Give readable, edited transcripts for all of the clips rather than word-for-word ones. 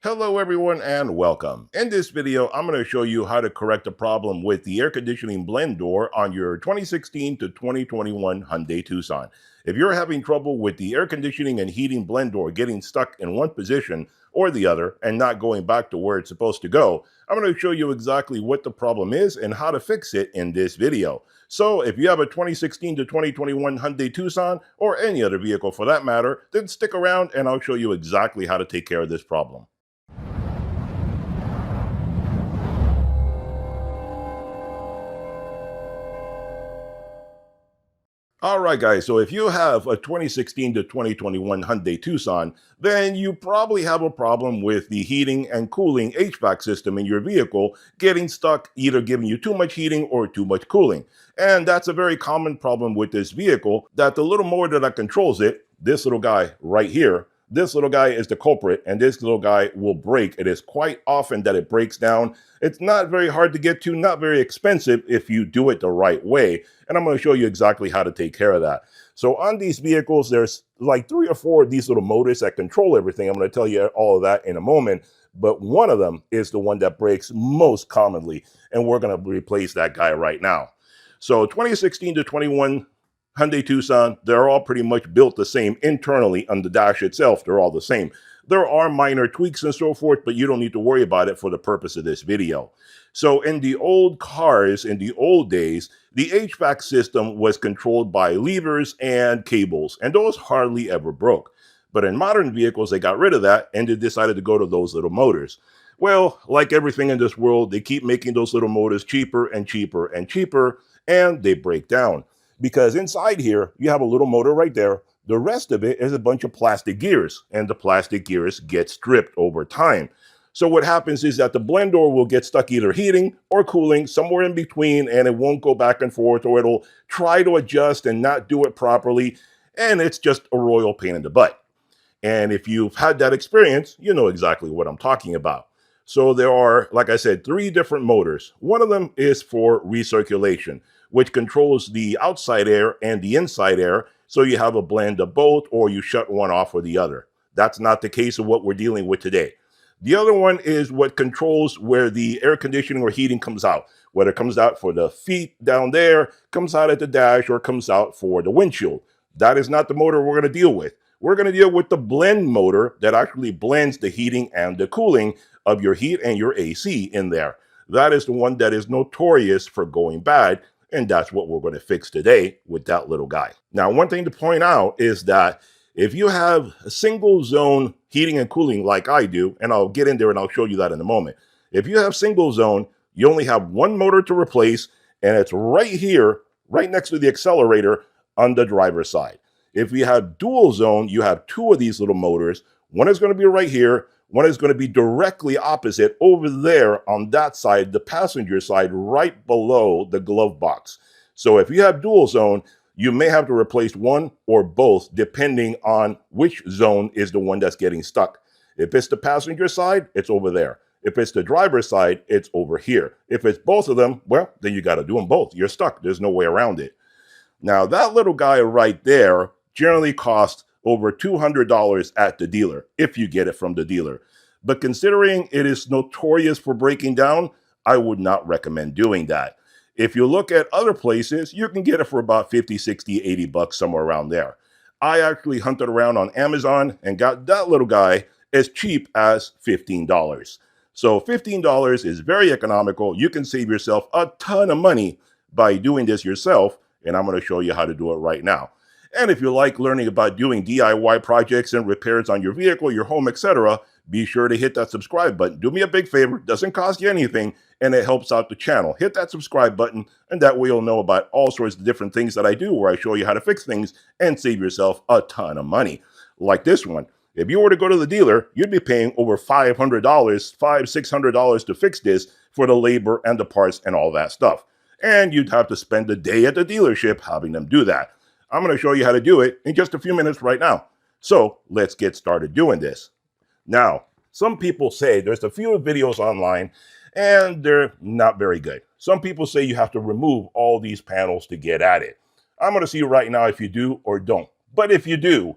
Hello everyone and welcome. In this video, I'm going to show you how to correct a problem with the air conditioning blend door on your 2016 to 2021 Hyundai Tucson. If you're having trouble with the air conditioning and heating blend door getting stuck in one position or the other and not going back to where it's supposed to go, I'm going to show you exactly what the problem is and how to fix it in this video. So if you have a 2016 to 2021 Hyundai Tucson or any other vehicle for that matter, then stick around and I'll show you exactly how to take care of this problem. All right, guys, so if you have a 2016 to 2021 Hyundai Tucson, then you probably have a problem with the heating and cooling HVAC system in your vehicle getting stuck, either giving you too much heating or too much cooling. And that's a very common problem with this vehicle, that the little motor that controls it, this little guy right here, this little guy is the culprit, and this little guy will break. It is quite often that it breaks down. It's not very hard to get to, not very expensive if you do it the right way. And I'm going to show you exactly how to take care of that. So on these vehicles, there's like 3 or 4 of these little motors that control everything. I'm going to tell you all of that in a moment. But one of them is the one that breaks most commonly. And we're going to replace that guy right now. So 2016 to 21 Hyundai Tucson, they're all pretty much built the same internally on the dash itself. They're all the same. There are minor tweaks and so forth, but you don't need to worry about it for the purpose of this video. So in the old cars, in the old days, the HVAC system was controlled by levers and cables, and those hardly ever broke. But in modern vehicles, they got rid of that and they decided to go to those little motors. Well, like everything in this world, they keep making those little motors cheaper and cheaper and cheaper, and they break down. Because inside here, you have a little motor right there. The rest of it is a bunch of plastic gears, and the plastic gears get stripped over time. So what happens is that the blend door will get stuck either heating or cooling, somewhere in between, and it won't go back and forth, or it'll try to adjust and not do it properly, and it's just a royal pain in the butt. And if you've had that experience, you know exactly what I'm talking about. So there are, like I said, 3 different motors. One of them is for recirculation, which controls the outside air and the inside air, so you have a blend of both, or you shut one off or the other. That's not the case of what we're dealing with today. The other one is what controls where the air conditioning or heating comes out, whether it comes out for the feet down there, comes out at the dash, or comes out for the windshield. That is not the motor we're going to deal with. We're going to deal with the blend motor that actually blends the heating and the cooling of your heat and your AC in there. That is the one that is notorious for going bad, and that's what we're going to fix today with that little guy. Now, one thing to point out is that if you have a single zone heating and cooling like I do, and I'll get in there and I'll show you that in a moment. If you have single zone, you only have one motor to replace, and it's right here, right next to the accelerator on the driver's side. If you have dual zone, you have 2 of these little motors. One is going to be right here. One is going to be directly opposite over there on that side, the passenger side, right below the glove box. So if you have dual zone, you may have to replace one or both depending on which zone is the one that's getting stuck. If it's the passenger side, it's over there. If it's the driver's side, it's over here. If it's both of them, well, then you got to do them both. You're stuck. There's no way around it. Now, that little guy right there generally costs over $200 at the dealer, if you get it from the dealer. But considering it is notorious for breaking down, I would not recommend doing that. If you look at other places, you can get it for about 50, 60, 80 bucks, somewhere around there. I actually hunted around on Amazon and got that little guy as cheap as $15. So $15 is very economical. You can save yourself a ton of money by doing this yourself, and I'm going to show you how to do it right now. And if you like learning about doing DIY projects and repairs on your vehicle, your home, etc., be sure to hit that subscribe button. Do me a big favor, doesn't cost you anything, and it helps out the channel. Hit that subscribe button, and that way you'll know about all sorts of different things that I do where I show you how to fix things and save yourself a ton of money. Like this one. If you were to go to the dealer, you'd be paying over $500, $600 to fix this for the labor and the parts and all that stuff. And you'd have to spend the day at the dealership having them do that. I'm going to show you how to do it in just a few minutes right now. So let's get started doing this. Now, some people say there's a few videos online and they're not very good. Some people say you have to remove all these panels to get at it. I'm going to see right now if you do or don't. But if you do,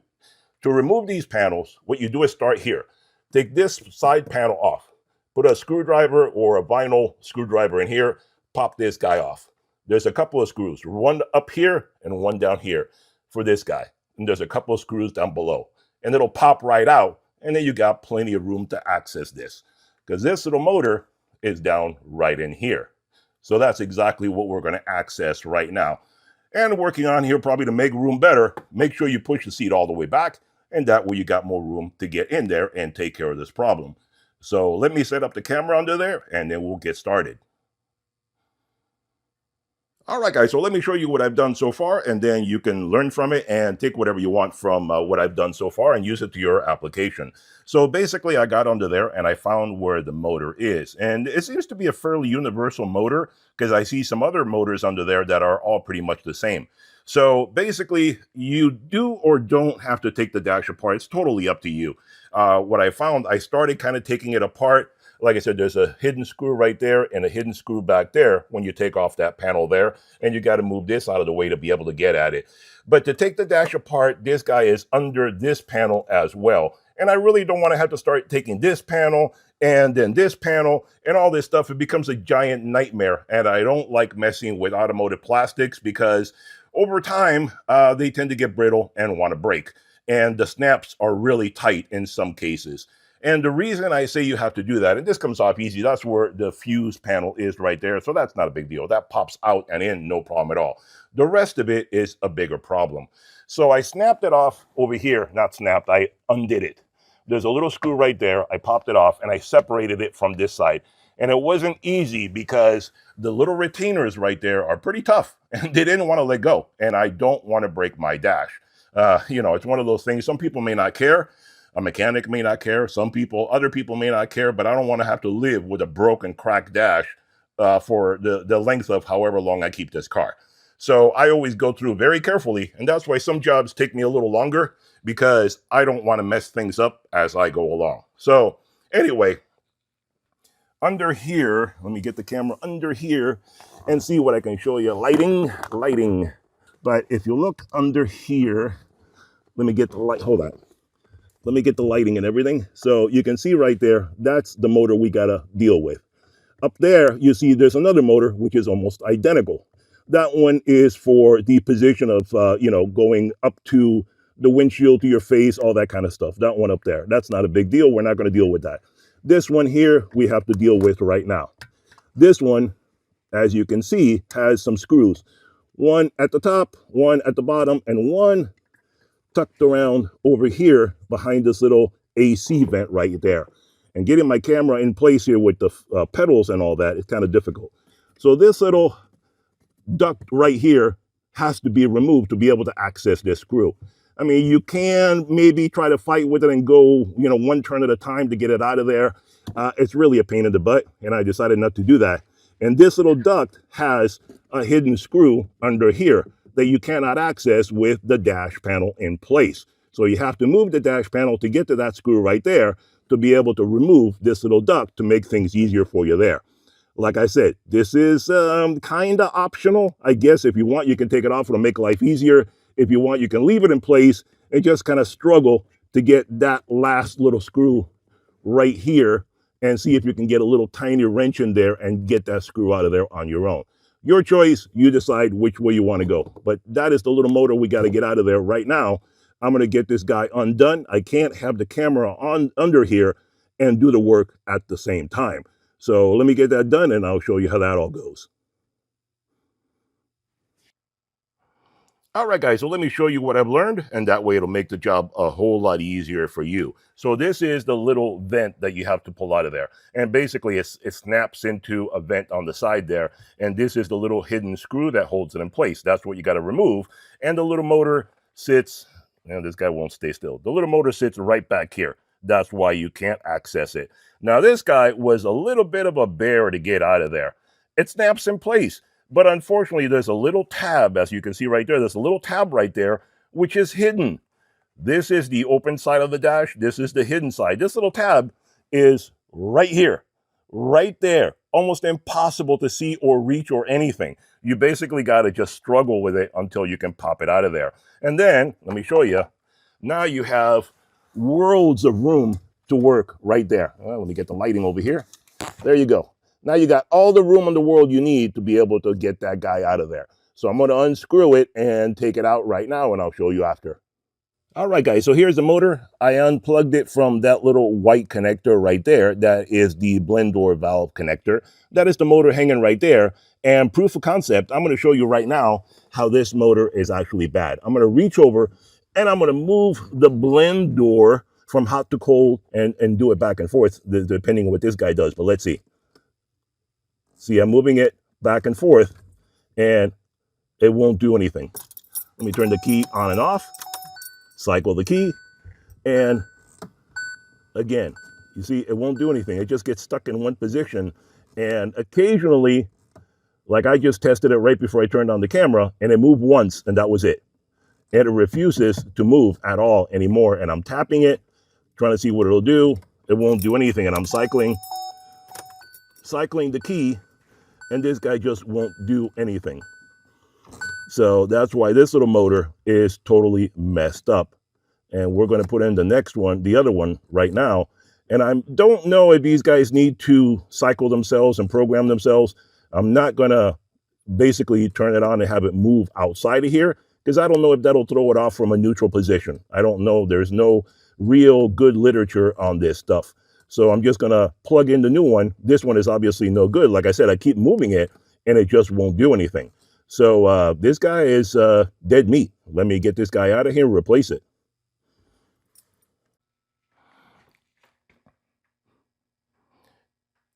to remove these panels, what you do is start here. take this side panel off. Put a screwdriver or a vinyl screwdriver in here, pop this guy off. There's a couple of screws, one up here and one down here for this guy. And there's a couple of screws down below. And it'll pop right out, and then you got plenty of room to access this. Because this little motor is down right in here. So that's exactly what we're going to access right now. And working on here probably to make room better, make sure you push the seat all the way back, and that way you got more room to get in there and take care of this problem. So let me set up the camera under there, and then we'll get started. All right, guys, so let me show you what I've done so far, and then you can learn from it and take whatever you want from what I've done so far and use it to your application. So basically, I got under there and I found where the motor is. And it seems to be a fairly universal motor because I see some other motors under there that are all pretty much the same. So basically, you do or don't have to take the dash apart. It's totally up to you. What I found, I started kind of taking it apart. Like I said, there's a hidden screw right there and a hidden screw back there when you take off that panel there, and you got to move this out of the way to be able to get at it. But to take the dash apart, this guy is under this panel as well. And I really don't want to have to start taking this panel and then this panel and all this stuff. It becomes a giant nightmare, and I don't like messing with automotive plastics because over time, they tend to get brittle and want to break. And the snaps are really tight in some cases. And the reason I say you have to do that, and this comes off easy, that's where the fuse panel is right there. So that's not a big deal. That pops out and in, no problem at all. The rest of it is a bigger problem. So I snapped it off over here, not snapped, I undid it. There's a little screw right there. I popped it off and I separated it from this side. And it wasn't easy because the little retainers right there are pretty tough and they didn't want to let go. And I don't want to break my dash. It's one of those things. Some people may not care. A mechanic may not care. Other people may not care, but I don't want to have to live with a broken, cracked dash for the length of however long I keep this car. So I always go through very carefully, and that's why some jobs take me a little longer because I don't want to mess things up as I go along. So anyway, under here, let me get the camera under here and see what I can show you. Lighting. But if you look under here, let me get the light. Hold on. Let me get the lighting and everything. So you can see right there, that's the motor we got to deal with. Up there, you see there's another motor, which is almost identical. That one is for the position of, going up to the windshield, to your face, all that kind of stuff. That one up there, that's not a big deal. We're not going to deal with that. This one here, we have to deal with right now. This one, as you can see, has some screws. One at the top, one at the bottom, and one tucked around over here behind this little AC vent right there. And getting my camera in place here with the pedals and all that is kind of difficult. So this little duct right here has to be removed to be able to access this screw. I mean, you can maybe try to fight with it and go, one turn at a time to get it out of there. It's really a pain in the butt, and I decided not to do that. And this little duct has a hidden screw under here that you cannot access with the dash panel in place. So you have to move the dash panel to get to that screw right there to be able to remove this little duct to make things easier for you there. Like I said, this is kind of optional. I guess if you want, you can take it off. It'll make life easier. If you want, you can leave it in place and just kind of struggle to get that last little screw right here and see if you can get a little tiny wrench in there and get that screw out of there on your own. Your choice, you decide which way you want to go. But that is the little motor we got to get out of there right now. I'm going to get this guy undone. I can't have the camera on under here and do the work at the same time. So let me get that done and I'll show you how that all goes. All right, guys, so let me show you what I've learned, and that way it'll make the job a whole lot easier for you. So this is the little vent that you have to pull out of there. And basically, it snaps into a vent on the side there. And this is the little hidden screw that holds it in place. That's what you got to remove. And the little motor sits, this guy won't stay still. The little motor sits right back here. That's why you can't access it. Now, this guy was a little bit of a bear to get out of there. It snaps in place. But unfortunately, there's a little tab, as you can see right there. There's a little tab right there, which is hidden. This is the open side of the dash. This is the hidden side. This little tab is right here, right there. Almost impossible to see or reach or anything. You basically got to just struggle with it until you can pop it out of there. And then, let me show you. Now you have worlds of room to work right there. Well, let me get the lighting over here. There you go. Now you got all the room in the world you need to be able to get that guy out of there. So I'm going to unscrew it and take it out right now, and I'll show you after. All right, guys, so here's the motor. I unplugged it from that little white connector right there. That is the blend door valve connector. That is the motor hanging right there. And proof of concept, I'm going to show you right now how this motor is actually bad. I'm going to reach over and I'm going to move the blend door from hot to cold and do it back and forth, depending on what this guy does. But let's see. See, I'm moving it back and forth and it won't do anything. Let me turn the key on and off. Cycle the key, and again, you see, it won't do anything. It just gets stuck in one position. And occasionally, like I just tested it right before I turned on the camera, and it moved once, and that was it. And it refuses to move at all anymore. And I'm tapping it, trying to see what it'll do. It won't do anything, and I'm cycling the key, and this guy just won't do anything. So that's why this little motor is totally messed up. And we're going to put in the next one, the other one right now. And I don't know if these guys need to cycle themselves and program themselves. I'm not going to basically turn it on and have it move outside of here, because I don't know if that'll throw it off from a neutral position. I don't know. There's no real good literature on this stuff. So I'm just going to plug in the new one. This one is obviously no good. Like I said, I keep moving it and it just won't do anything. So this guy is dead meat. Let me get this guy out of here and replace it.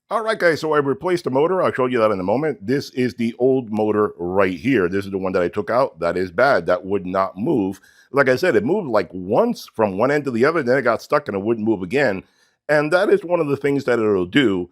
All right, guys, so I replaced the motor. I'll show you that in a moment. This is the old motor right here. This is the one that I took out. That is bad. That would not move. Like I said, it moved like once from one end to the other, then it got stuck and it wouldn't move again. And that is one of the things that it'll do,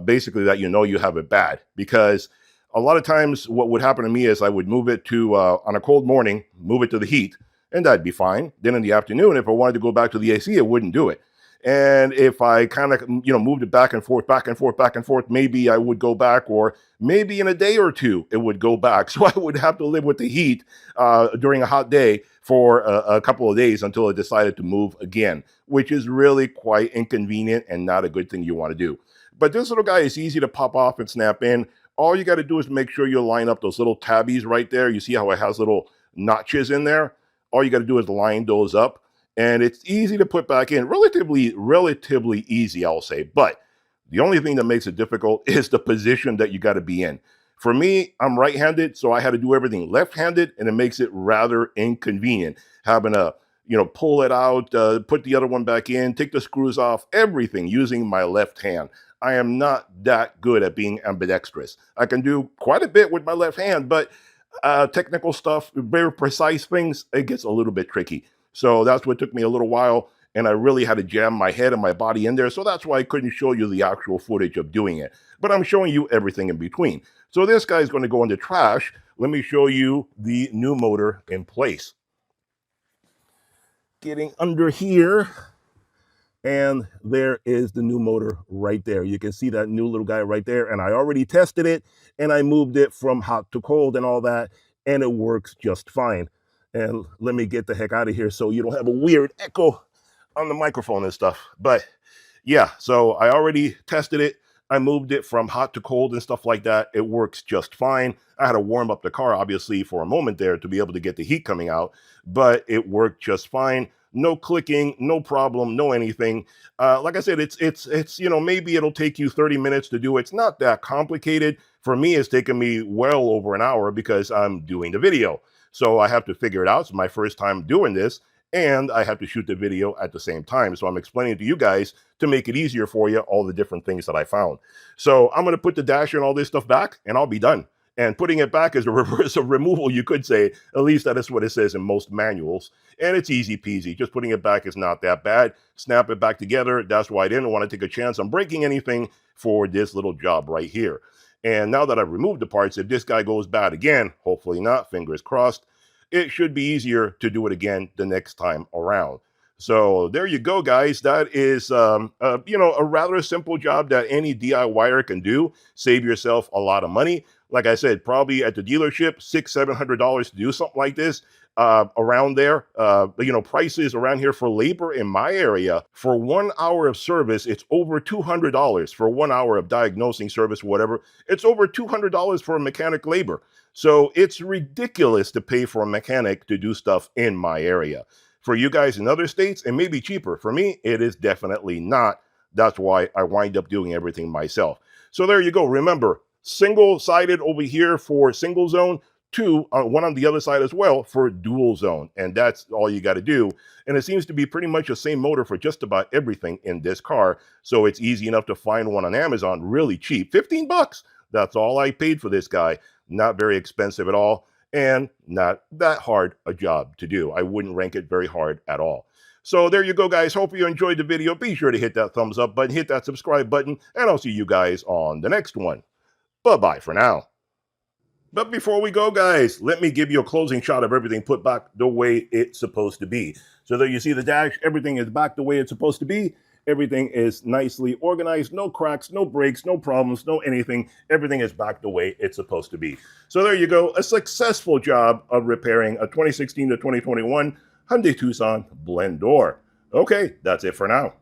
basically, that you know you have it bad. Because a lot of times what would happen to me is I would move it to, on a cold morning, move it to the heat, and that'd be fine. Then in the afternoon, if I wanted to go back to the AC, it wouldn't do it. And if I kind of, moved it back and forth, maybe I would go back, or maybe in a day or two, it would go back. So I would have to live with the heat during a hot day for a couple of days until it decided to move again, which is really quite inconvenient and not a good thing you want to do. But this little guy is easy to pop off and snap in. All you got to do is make sure you line up those little tabbies right there. You see how it has little notches in there? All you got to do is line those up. And it's easy to put back in, relatively easy, I'll say. But the only thing that makes it difficult is the position that you got to be in. For me, I'm right-handed, so I had to do everything left-handed, and it makes it rather inconvenient having to, pull it out, put the other one back in, take the screws off, everything using my left hand. I am not that good at being ambidextrous. I can do quite a bit with my left hand, but technical stuff, very precise things, it gets a little bit tricky. So that's what took me a little while, and I really had to jam my head and my body in there. So that's why I couldn't show you the actual footage of doing it. But I'm showing you everything in between. So this guy's going to go in the trash. Let me show you the new motor in place. Getting under here, and there is the new motor right there. You can see that new little guy right there, and I already tested it, and I moved it from hot to cold and all that, and it works just fine. And let me get the heck out of here so you don't have a weird echo on the microphone and stuff. But yeah, so I already tested it. I moved it from hot to cold and stuff like that. It works just fine. I had to warm up the car, obviously, for a moment there to be able to get the heat coming out, but it worked just fine. No clicking, no problem, no anything. Like I said, it's maybe it'll take you 30 minutes to do it. It's not that complicated. For me, it's taken me well over an hour because I'm doing the video. So I have to figure it out. It's my first time doing this, and I have to shoot the video at the same time. So I'm explaining to you guys to make it easier for you, all the different things that I found. So I'm going to put the dasher and all this stuff back, and I'll be done. And putting it back is a reverse of removal, you could say. At least that is what it says in most manuals. And it's easy peasy. Just putting it back is not that bad. Snap it back together. That's why I didn't want to take a chance on breaking anything for this little job right here. And now that I've removed the parts, if this guy goes bad again, hopefully not, fingers crossed, it should be easier to do it again the next time around. So there you go, guys. That is, a rather simple job that any DIYer can do. Save yourself a lot of money. Like I said, probably at the dealership, $600–700 to do something like this. around there. Prices around here for labor in my area for 1 hour of service, it's over $200 for 1 hour of diagnosing service, whatever. It's over $200 for a mechanic labor. So it's ridiculous to pay for a mechanic to do stuff in my area. For you guys in other states, it may be cheaper. For me, it is definitely not. That's why I wind up doing everything myself. So there you go. Remember, single-sided over here for single zone, one on the other side as well for dual zone. And that's all you got to do. And it seems to be pretty much the same motor for just about everything in this car. So it's easy enough to find one on Amazon really cheap. 15 bucks. That's all I paid for this guy. Not very expensive at all. And not that hard a job to do. I wouldn't rank it very hard at all. So there you go, guys. Hope you enjoyed the video. Be sure to hit that thumbs up button, hit that subscribe button, and I'll see you guys on the next one. Bye-bye for now. But before we go, guys, let me give you a closing shot of everything put back the way it's supposed to be. So there you see the dash, everything is back the way it's supposed to be. Everything is nicely organized, no cracks, no breaks, no problems, no anything. Everything is back the way it's supposed to be. So there you go, a successful job of repairing a 2016 to 2021 Hyundai Tucson blend door. Okay, that's it for now.